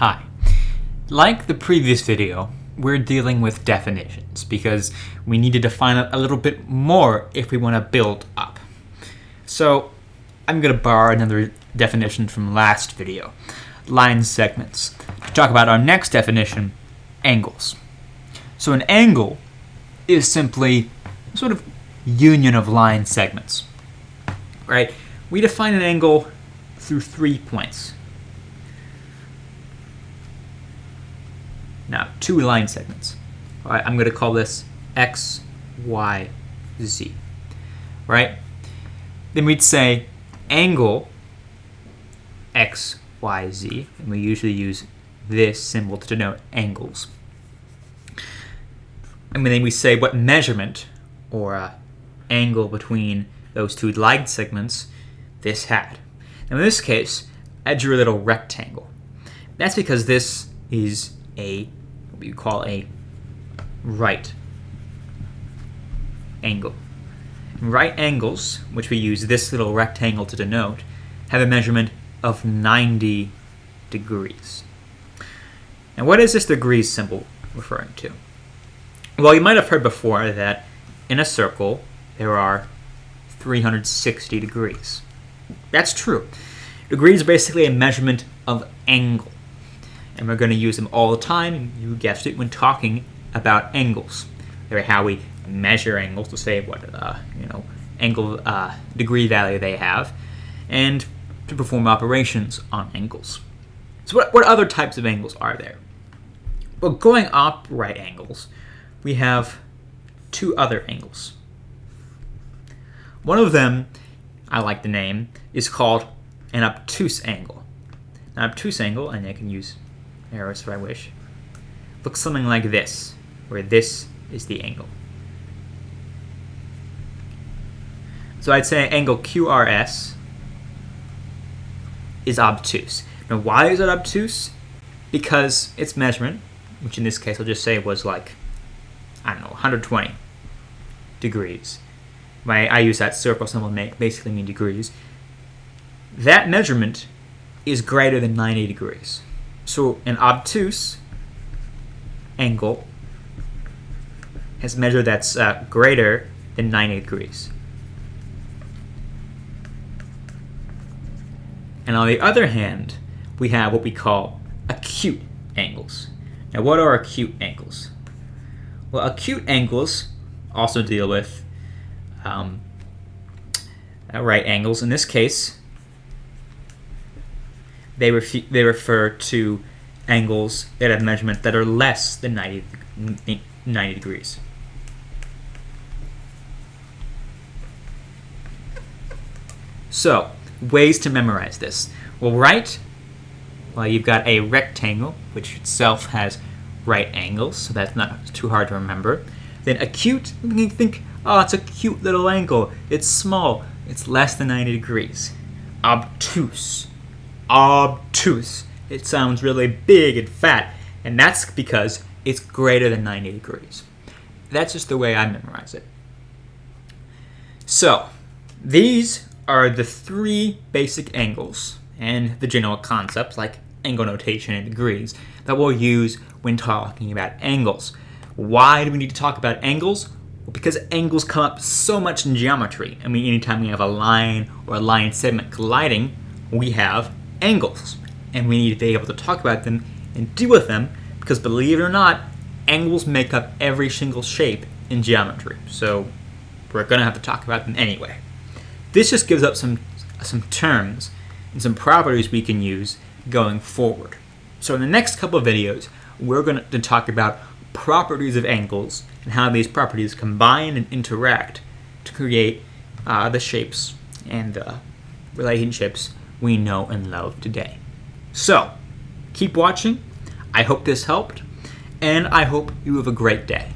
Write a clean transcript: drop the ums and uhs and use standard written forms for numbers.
Hi. Like the previous video, we're dealing with definitions because we need to define it a little bit more if we want to build up. So I'm going to borrow another definition from last video, line segments, to talk about our next definition, angles. So an angle is simply a sort of union of line segments, right? We define an angle through 3 points. Now, 2 line segments. All right, I'm going to call this X, Y, Z. Right? Then we'd say angle X, Y, Z, and we usually use this symbol to denote angles. And then we say what measurement or angle between those 2 line segments this had. Now, in this case, I drew a little rectangle. That's because this is what we call a right angle. Right angles, which we use this little rectangle to denote, have a measurement of 90 degrees. Now, what is this degrees symbol referring to? Well, you might have heard before that in a circle there are 360 degrees. That's true. Degrees are basically a measurement of angle. And we're going to use them all the time, you guessed it, when talking about angles. They're how we measure angles to say what angle degree value they have, and to perform operations on angles. So what other types of angles are there? Well, going up right angles, we have 2 other angles. One of them, I like the name, is called an obtuse angle. An obtuse angle, and I can use arrows if I wish, looks something like this, where this is the angle. So I'd say angle QRS is obtuse. Now, why is it obtuse? Because its measurement, which in this case I'll just say was like, 120 degrees. I use that circle symbol to basically mean degrees. That measurement is greater than 90 degrees. So an obtuse angle has a measure that's greater than 90 degrees. And on the other hand, we have what we call acute angles. Now, what are acute angles? Well, acute angles also deal with right angles. In this case, they refer to angles that have measurement that are less than 90 degrees. So, ways to memorize this. Well, you've got a rectangle, which itself has right angles, so that's not too hard to remember. Then acute, you think, oh, it's a cute little angle. It's small. It's less than 90 degrees. Obtuse. Obtuse. It sounds really big and fat, and that's because it's greater than 90 degrees. That's just the way I memorize it. So, these are the 3 basic angles and the general concepts like angle notation and degrees that we'll use when talking about angles. Why do we need to talk about angles? Well, because angles come up so much in geometry. I mean, anytime we have a line or a line segment colliding, we have angles. And we need to be able to talk about them and deal with them because, believe it or not, angles make up every single shape in geometry. So we're going to have to talk about them anyway. This just gives up some terms and some properties we can use going forward. So in the next couple of videos, we're going to talk about properties of angles and how these properties combine and interact to create the shapes and the relationships we know and love today. So, keep watching. I hope this helped, and I hope you have a great day.